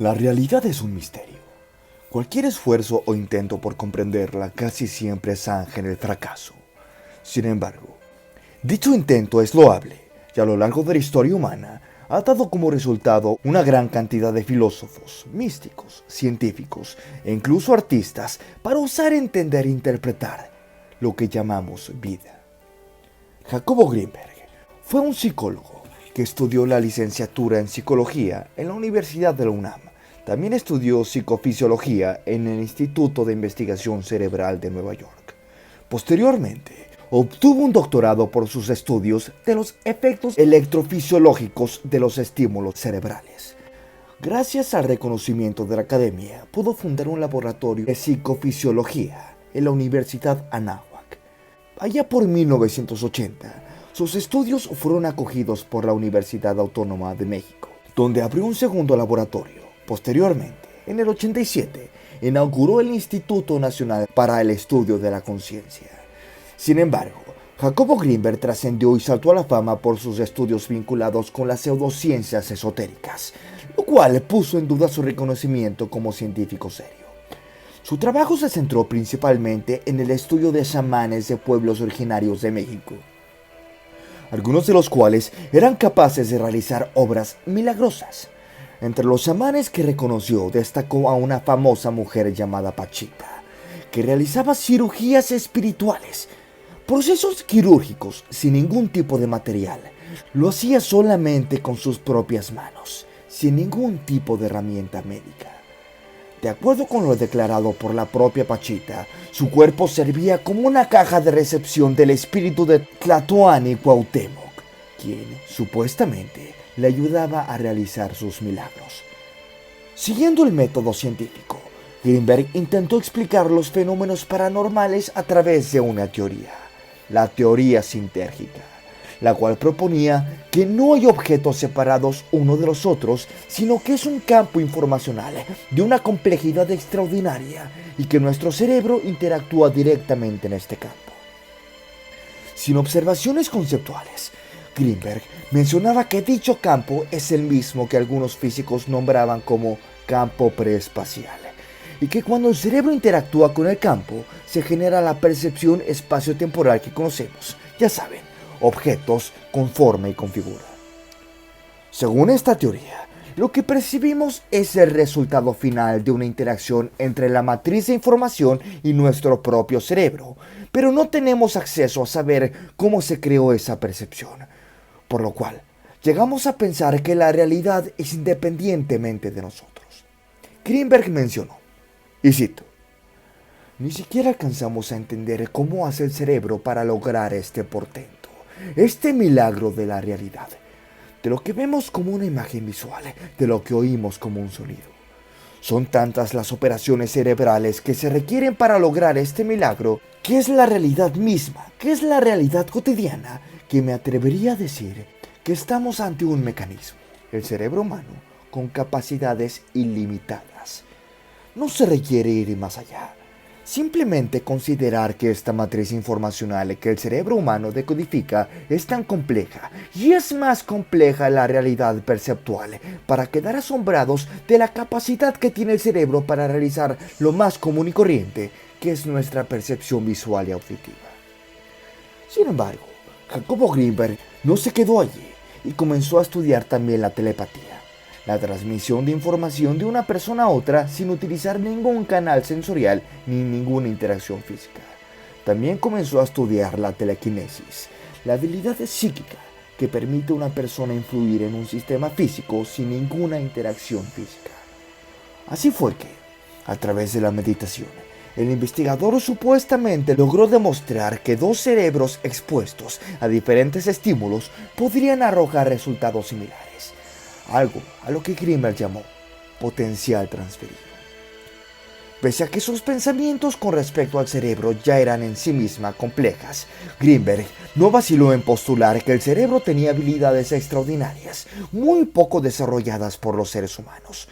La realidad es un misterio. Cualquier esfuerzo o intento por comprenderla casi siempre zanja en el fracaso. Sin embargo, dicho intento es loable y a lo largo de la historia humana ha dado como resultado una gran cantidad de filósofos, místicos, científicos e incluso artistas para osar entender e interpretar lo que llamamos vida. Jacobo Grinberg fue un psicólogo que estudió la licenciatura en psicología en la Universidad de la UNAM. También estudió psicofisiología en el Instituto de Investigación Cerebral de Nueva York. Posteriormente, obtuvo un doctorado por sus estudios de los efectos electrofisiológicos de los estímulos cerebrales. Gracias al reconocimiento de la academia, pudo fundar un laboratorio de psicofisiología en la Universidad Anáhuac. Allá por 1980, sus estudios fueron acogidos por la Universidad Autónoma de México, donde abrió un segundo laboratorio. Posteriormente, en el 87, inauguró el Instituto Nacional para el Estudio de la Conciencia. Sin embargo, Jacobo Grinberg trascendió y saltó a la fama por sus estudios vinculados con las pseudociencias esotéricas, lo cual puso en duda su reconocimiento como científico serio. Su trabajo se centró principalmente en el estudio de chamanes de pueblos originarios de México, algunos de los cuales eran capaces de realizar obras milagrosas. Entre los chamanes que reconoció destacó a una famosa mujer llamada Pachita, que realizaba cirugías espirituales, procesos quirúrgicos sin ningún tipo de material. Lo hacía solamente con sus propias manos, sin ningún tipo de herramienta médica. De acuerdo con lo declarado por la propia Pachita, su cuerpo servía como una caja de recepción del espíritu de Tlatoani Cuauhtémoc, quien, supuestamente, le ayudaba a realizar sus milagros. Siguiendo el método científico, Grinberg intentó explicar los fenómenos paranormales a través de una teoría, la teoría sintérgica, la cual proponía que no hay objetos separados uno de los otros, sino que es un campo informacional de una complejidad extraordinaria y que nuestro cerebro interactúa directamente en este campo. Sin observaciones conceptuales, Grinberg mencionaba que dicho campo es el mismo que algunos físicos nombraban como campo preespacial, y que cuando el cerebro interactúa con el campo, se genera la percepción espacio-temporal que conocemos, ya saben, objetos con forma y con figura. Según esta teoría, lo que percibimos es el resultado final de una interacción entre la matriz de información y nuestro propio cerebro, pero no tenemos acceso a saber cómo se creó esa percepción, por lo cual llegamos a pensar que la realidad es independientemente de nosotros. Grinberg mencionó, y cito, "Ni siquiera alcanzamos a entender cómo hace el cerebro para lograr este portento, este milagro de la realidad, de lo que vemos como una imagen visual, de lo que oímos como un sonido. Son tantas las operaciones cerebrales que se requieren para lograr este milagro, que es la realidad misma, que es la realidad cotidiana, que me atrevería a decir que estamos ante un mecanismo, el cerebro humano, con capacidades ilimitadas. No se requiere ir más allá. Simplemente considerar que esta matriz informacional que el cerebro humano decodifica es tan compleja y es más compleja la realidad perceptual para quedar asombrados de la capacidad que tiene el cerebro para realizar lo más común y corriente, que es nuestra percepción visual y auditiva". Sin embargo, Jacobo Grinberg no se quedó allí y comenzó a estudiar también la telepatía, la transmisión de información de una persona a otra sin utilizar ningún canal sensorial ni ninguna interacción física. También comenzó a estudiar la telequinesis, la habilidad psíquica que permite a una persona influir en un sistema físico sin ninguna interacción física. Así fue que, a través de la meditación, el investigador supuestamente logró demostrar que dos cerebros expuestos a diferentes estímulos podrían arrojar resultados similares, algo a lo que Grinberg llamó potencial transferido. Pese a que sus pensamientos con respecto al cerebro ya eran en sí misma complejas, Grinberg no vaciló en postular que el cerebro tenía habilidades extraordinarias, muy poco desarrolladas por los seres humanos.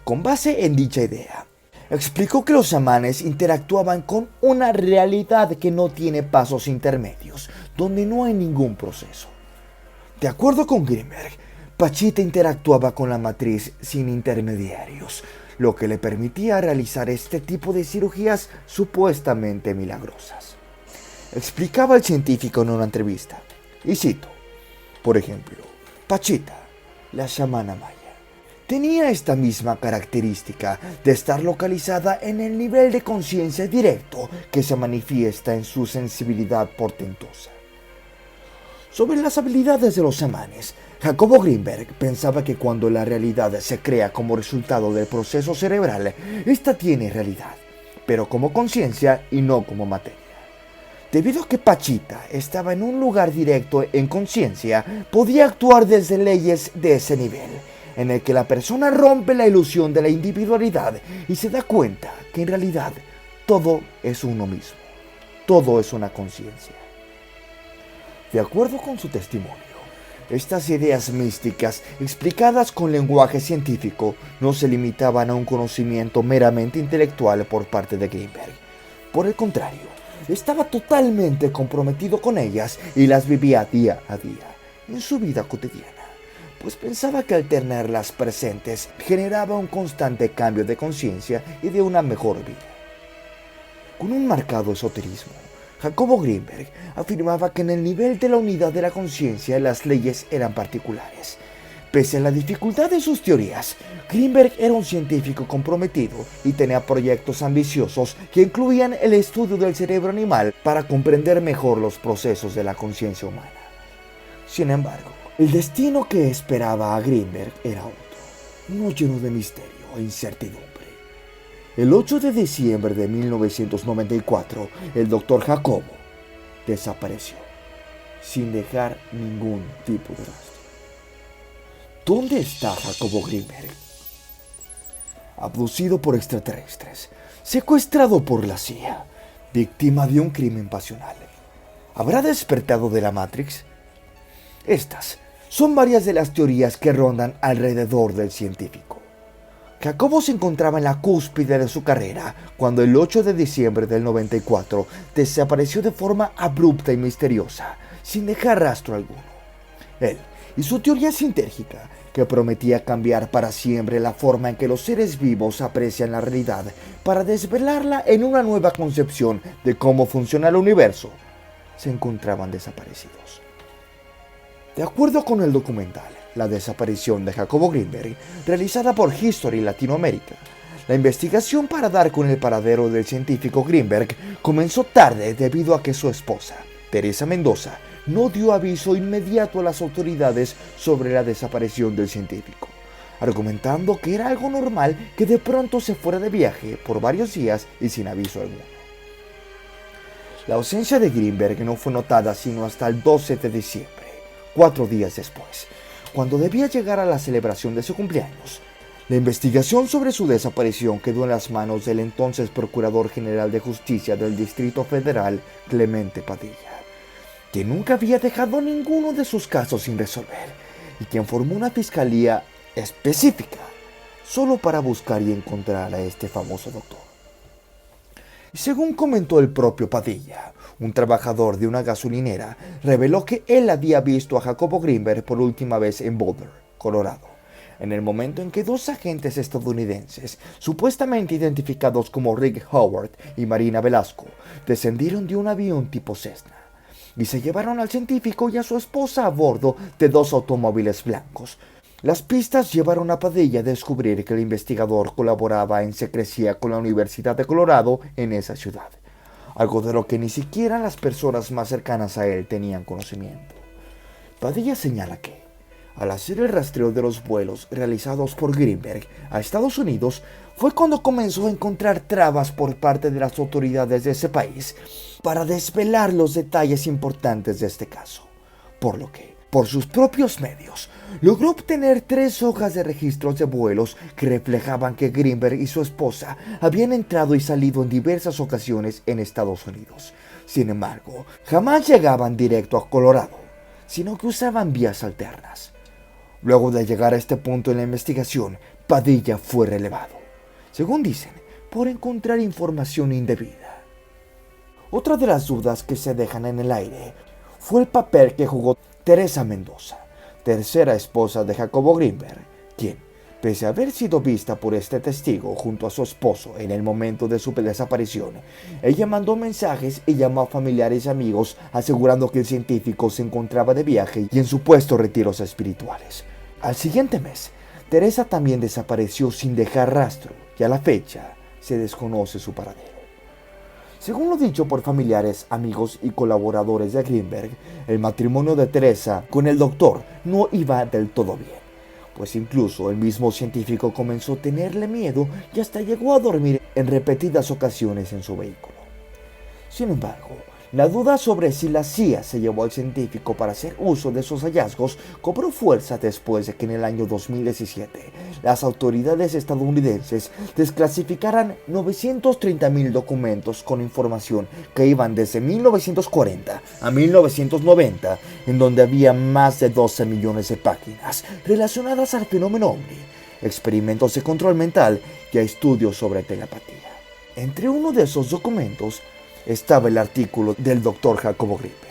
Con base en dicha idea, explicó que los chamanes interactuaban con una realidad que no tiene pasos intermedios, donde no hay ningún proceso. De acuerdo con Grinberg, Pachita interactuaba con la matriz sin intermediarios, lo que le permitía realizar este tipo de cirugías supuestamente milagrosas. Explicaba el científico en una entrevista, y cito, por ejemplo, Pachita, la chamana maya, tenía esta misma característica de estar localizada en el nivel de conciencia directo que se manifiesta en su sensibilidad portentosa. Sobre las habilidades de los chamanes, Jacobo Greenberg pensaba que cuando la realidad se crea como resultado del proceso cerebral, ésta tiene realidad, pero como conciencia y no como materia. Debido a que Pachita estaba en un lugar directo en conciencia, podía actuar desde leyes de ese nivel, en el que la persona rompe la ilusión de la individualidad y se da cuenta que en realidad todo es uno mismo, todo es una conciencia. De acuerdo con su testimonio, estas ideas místicas, explicadas con lenguaje científico, no se limitaban a un conocimiento meramente intelectual por parte de Greenberg. Por el contrario, estaba totalmente comprometido con ellas y las vivía día a día, en su vida cotidiana, pues pensaba que al tenerlas presentes generaba un constante cambio de conciencia y de una mejor vida. Con un marcado esoterismo, Jacobo Greenberg afirmaba que en el nivel de la unidad de la conciencia las leyes eran particulares. Pese a la dificultad de sus teorías, Greenberg era un científico comprometido y tenía proyectos ambiciosos que incluían el estudio del cerebro animal para comprender mejor los procesos de la conciencia humana. Sin embargo, el destino que esperaba a Greenberg era otro, uno lleno de misterio e incertidumbre. El 8 de diciembre de 1994, el Dr. Jacobo desapareció, sin dejar ningún tipo de rastro. ¿Dónde está Jacobo Greenberg? Abducido por extraterrestres, secuestrado por la CIA, víctima de un crimen pasional. ¿Habrá despertado de la Matrix? Estas son varias de las teorías que rondan alrededor del científico. Jacobo se encontraba en la cúspide de su carrera cuando el 8 de diciembre del 94 desapareció de forma abrupta y misteriosa, sin dejar rastro alguno. Él y su teoría sintérgica, que prometía cambiar para siempre la forma en que los seres vivos aprecian la realidad para desvelarla en una nueva concepción de cómo funciona el universo, se encontraban desaparecidos. De acuerdo con el documental La desaparición de Jacobo Greenberg, realizada por History Latinoamérica, la investigación para dar con el paradero del científico Greenberg comenzó tarde debido a que su esposa, Teresa Mendoza, no dio aviso inmediato a las autoridades sobre la desaparición del científico, argumentando que era algo normal que de pronto se fuera de viaje por varios días y sin aviso alguno. La ausencia de Greenberg no fue notada sino hasta el 12 de diciembre, 4 días después, cuando debía llegar a la celebración de su cumpleaños. La investigación sobre su desaparición quedó en las manos del entonces Procurador General de Justicia del Distrito Federal, Clemente Padilla, quien nunca había dejado ninguno de sus casos sin resolver y quien formó una fiscalía específica solo para buscar y encontrar a este famoso doctor. Y según comentó el propio Padilla, un trabajador de una gasolinera reveló que él había visto a Jacobo Greenberg por última vez en Boulder, Colorado, en el momento en que 2 agentes estadounidenses, supuestamente identificados como Rick Howard y Marina Velasco, descendieron de un avión tipo Cessna y se llevaron al científico y a su esposa a bordo de 2 automóviles blancos. Las pistas llevaron a Padilla a descubrir que el investigador colaboraba en secrecía con la Universidad de Colorado en esa ciudad, algo de lo que ni siquiera las personas más cercanas a él tenían conocimiento. Padilla señala que, al hacer el rastreo de los vuelos realizados por Greenberg a Estados Unidos, fue cuando comenzó a encontrar trabas por parte de las autoridades de ese país para desvelar los detalles importantes de este caso, por lo que, por sus propios medios, logró obtener 3 hojas de registros de vuelos que reflejaban que Greenberg y su esposa habían entrado y salido en diversas ocasiones en Estados Unidos. Sin embargo, jamás llegaban directo a Colorado, sino que usaban vías alternas. Luego de llegar a este punto en la investigación, Padilla fue relevado, según dicen, por encontrar información indebida. Otra de las dudas que se dejan en el aire fue el papel que jugó Teresa Mendoza, tercera esposa de Jacobo Greenberg, quien, pese a haber sido vista por este testigo junto a su esposo en el momento de su desaparición, ella mandó mensajes y llamó a familiares y amigos asegurando que el científico se encontraba de viaje y en supuestos retiros espirituales. Al siguiente mes, Teresa también desapareció sin dejar rastro y a la fecha se desconoce su paradero. Según lo dicho por familiares, amigos y colaboradores de Greenberg, el matrimonio de Teresa con el doctor no iba del todo bien, pues incluso el mismo científico comenzó a tenerle miedo y hasta llegó a dormir en repetidas ocasiones en su vehículo. Sin embargo, la duda sobre si la CIA se llevó al científico para hacer uso de sus hallazgos cobró fuerza después de que en el año 2017 las autoridades estadounidenses desclasificaran 930.000 documentos con información que iban desde 1940 a 1990, en donde había más de 12 millones de páginas relacionadas al fenómeno ovni, experimentos de control mental y a estudios sobre telepatía. Entre uno de esos documentos estaba el artículo del Dr. Jacobo Greenberg,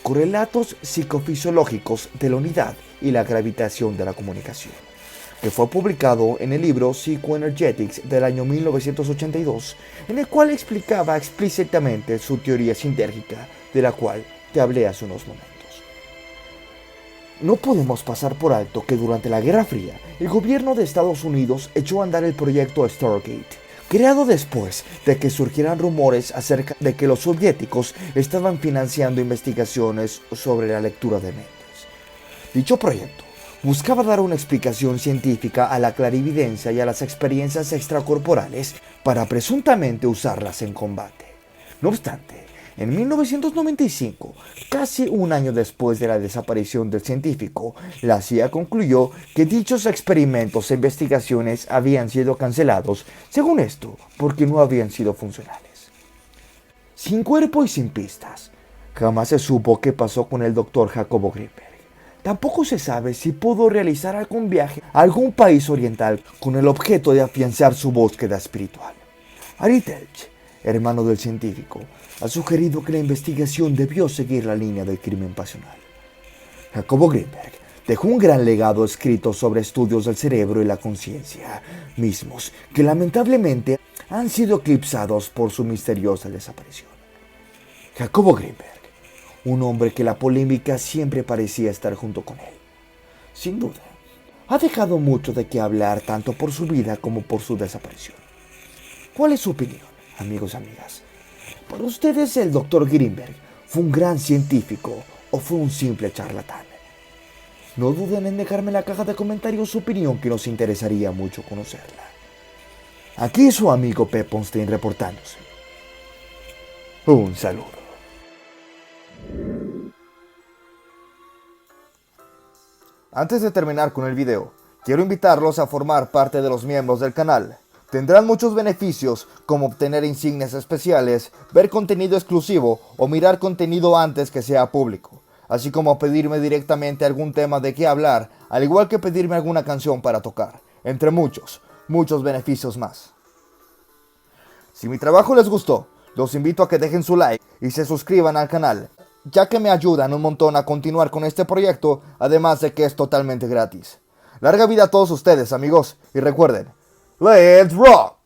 Correlatos psicofisiológicos de la unidad y la gravitación de la comunicación, que fue publicado en el libro Psychoenergetics del año 1982, en el cual explicaba explícitamente su teoría sintérgica, de la cual te hablé hace unos momentos. No podemos pasar por alto que durante la Guerra Fría, el gobierno de Estados Unidos echó a andar el proyecto Stargate, creado después de que surgieran rumores acerca de que los soviéticos estaban financiando investigaciones sobre la lectura de mentes. Dicho proyecto buscaba dar una explicación científica a la clarividencia y a las experiencias extracorporales para presuntamente usarlas en combate. No obstante, en 1995, casi un año después de la desaparición del científico, la CIA concluyó que dichos experimentos e investigaciones habían sido cancelados, según esto, porque no habían sido funcionales. Sin cuerpo y sin pistas, jamás se supo qué pasó con el Dr. Jacobo Greenberg. Tampoco se sabe si pudo realizar algún viaje a algún país oriental con el objeto de afianzar su búsqueda espiritual. Ari Telch, hermano del científico, ha sugerido que la investigación debió seguir la línea del crimen pasional. Jacobo Greenberg dejó un gran legado escrito sobre estudios del cerebro y la conciencia, mismos que lamentablemente han sido eclipsados por su misteriosa desaparición. Jacobo Greenberg, un hombre que la polémica siempre parecía estar junto con él. Sin duda, ha dejado mucho de qué hablar tanto por su vida como por su desaparición. ¿Cuál es su opinión, amigos y amigas? ¿Para ustedes el Dr. Greenberg fue un gran científico o fue un simple charlatán? No duden en dejarme en la caja de comentarios su opinión, que nos interesaría mucho conocerla. Aquí su amigo Pep Ponstein reportándose. Un saludo. Antes de terminar con el video, quiero invitarlos a formar parte de los miembros del canal. Tendrán muchos beneficios como obtener insignias especiales, ver contenido exclusivo o mirar contenido antes que sea público, así como pedirme directamente algún tema de qué hablar, al igual que pedirme alguna canción para tocar, entre muchos beneficios más. Si mi trabajo les gustó, los invito a que dejen su like y se suscriban al canal, ya que me ayudan un montón a continuar con este proyecto, además de que es totalmente gratis. Larga vida a todos ustedes, amigos, y recuerden, let's rock!